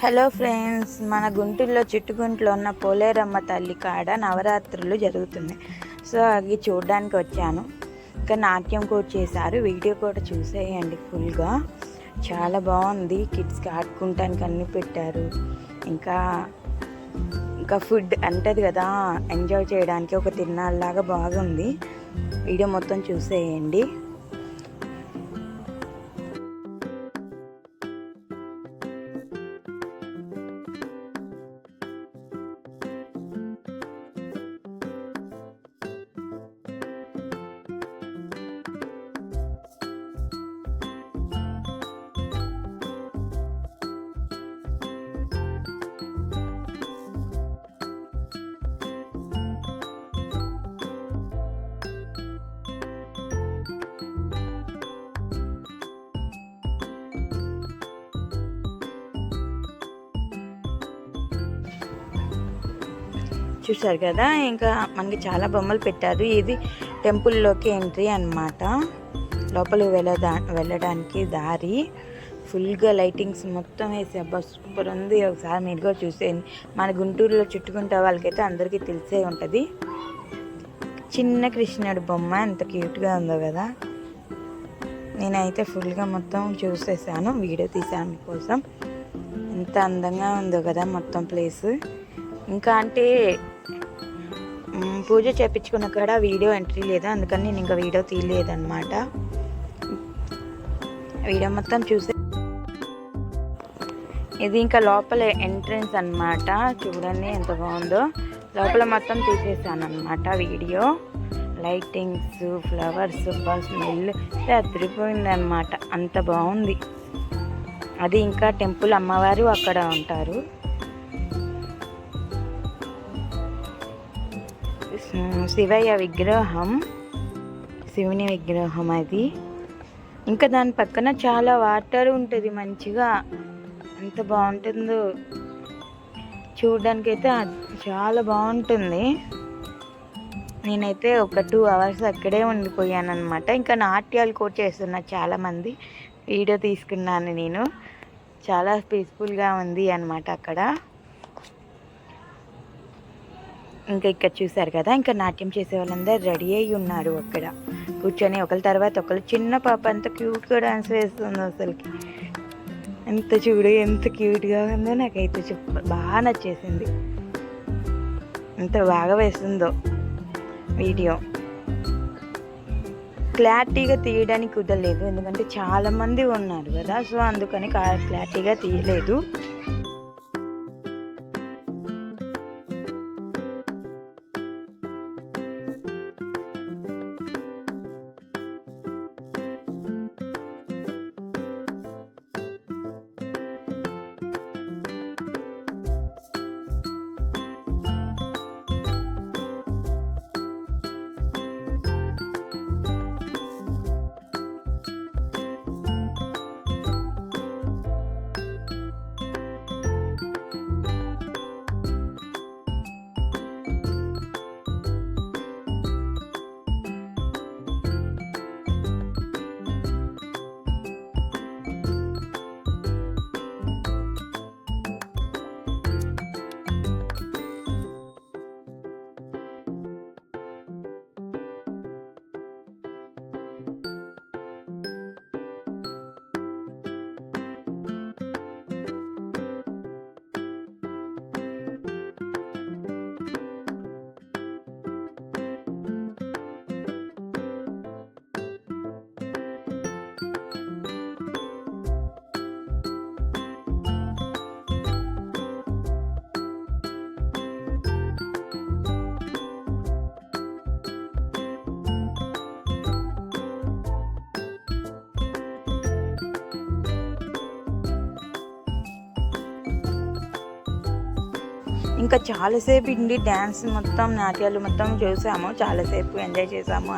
Hello friends, మన గుంటూరులో చిట్టుగుంట్లో ఉన్న పోలేరమ్మ తల్లి కాడ నవరాత్రులు జరుగుతుంది. సో అవి చూడడానికి వచ్చాను. ఇంకా నాట్యం కూడా చేశారు, వీడియో కూడా చూసేయండి ఫుల్గా. చాలా బాగుంది. కిడ్స్కి ఆడుకుంటానికి అన్నీ పెట్టారు. ఇంకా ఫుడ్ అంటది కదా, ఎంజాయ్ చేయడానికి ఒక తిన్నాళ్ళలాగా బాగుంది. వీడియో మొత్తం చూసేయండి. చూసారు కదా, ఇంకా మనకి చాలా బొమ్మలు పెట్టారు. ఇది టెంపుల్లోకి ఎంట్రీ అన్నమాట. లోపలికి వెళ్ళడానికి దారి. ఫుల్గా లైటింగ్స్ మొత్తం వేసి అబ్బా సూపర్ ఉంది. ఒకసారి మీరు కూడా చూసేయండి. మన గుంటూరులో చుట్టుకుంటే వాళ్ళకైతే అందరికీ తెలిసే ఉంటుంది. చిన్న కృష్ణుడి బొమ్మ ఎంత క్యూట్గా ఉందో కదా. నేనైతే ఫుల్గా మొత్తం చూసేసాను, వీడియో తీసాను కోసం. ఎంత అందంగా ఉందో కదా మొత్తం ప్లేస్. ఇంకా అంటే పూజ చేయించుకున్న కాడ వీడియో ఎంట్రీ లేదా, అందుకని నేను ఇంకా వీడియో తీయలేదన్నమాట. వీడియో మొత్తం చూసే ఇది ఇంకా లోపల ఎంట్రన్స్ అన్నమాట. చూడండి ఎంత బాగుందో. లోపల మొత్తం తీసేసాను అన్నమాట వీడియో. లైటింగ్స్, ఫ్లవర్స్, స్మెల్ అదిరిపోయింది అన్నమాట. అంత బాగుంది. అది ఇంకా టెంపుల్ అమ్మవారు అక్కడ ఉంటారు. శివయ్య విగ్రహం, శివుని విగ్రహం అది. ఇంకా దాని పక్కన చాలా వాటర్ ఉంటుంది మంచిగా. ఎంత బాగుంటుందో చూడడానికైతే చాలా బాగుంటుంది. నేనైతే ఒక 2 hours అక్కడే ఉండిపోయాను అనమాట. ఇంకా నాట్యాలు కూడా చేస్తున్నారు చాలామంది. వీడియో తీసుకున్నాను నేను. చాలా పీస్ఫుల్గా ఉంది అన్నమాట అక్కడ. ఇంకా ఇక్కడ చూసారు కదా, ఇంకా నాట్యం చేసే వాళ్ళందరూ రెడీ అయ్యి ఉన్నారు అక్కడ కూర్చొని, ఒకరి తర్వాత ఒకరు. చిన్న పాప అంత క్యూట్గా డాన్స్ వేస్తుంది అసలుకి. ఎంత క్యూట్గా ఉందో. నాకైతే బాగా నచ్చేసింది. ఎంత బాగా వేస్తుందో వీడియో. క్లారిటీగా తీయడానికి కుదరలేదు, ఎందుకంటే చాలామంది ఉన్నారు కదా. సో అందుకని క్లారిటీగా తీయలేదు. ఇంకా చాలాసేపు ఇండి డ్యాన్స్ మొత్తం, నాట్యాలు మొత్తం చూసాము. చాలాసేపు ఎంజాయ్ చేసాము.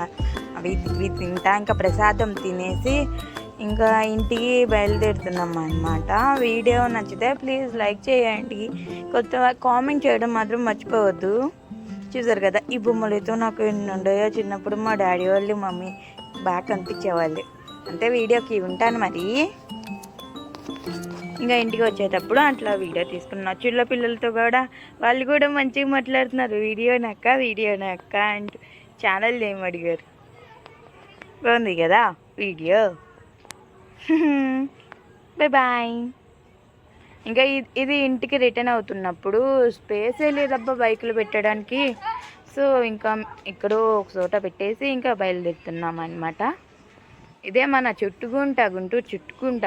అవి తింటా ఇంకా ప్రసాదం తినేసి ఇంకా ఇంటికి బయలుదేరుతున్నాం అన్నమాట. వీడియో నచ్చితే ప్లీజ్ లైక్ చేయండి. కొత్త కామెంట్ చేయడం మాత్రం మర్చిపోవద్దు. చూసారు కదా, ఈ బొమ్మలతో నాకు ఎన్ని ఉండయో. చిన్నప్పుడు మా డాడీ వాళ్ళు, మమ్మీ బాగా కనిపించేవాళ్ళు. అంటే వీడియోకి ఉంటాను మరి. ఇంకా ఇంటికి వచ్చేటప్పుడు అట్లా వీడియో తీసుకున్నా. చిన్న పిల్లలతో కూడా వాళ్ళు కూడా మంచిగా మాట్లాడుతున్నారు, వీడియోనక్క అంటూ ఛానల్ నేమ్ అడిగారు. బాగుంది కదా వీడియో. బాయ్. ఇంకా ఇది ఇంటికి రిటర్న్ అవుతున్నప్పుడు స్పేసే లేదబ్బా బైకులు పెట్టడానికి. సో ఇంకా ఎక్కడో ఒక చోట పెట్టేసి ఇంకా బయలుదేరుతున్నాం అనమాట. ఇదే మన గుంటూరు చుట్టుకుంట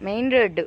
మెయిన్ రోడ్డు.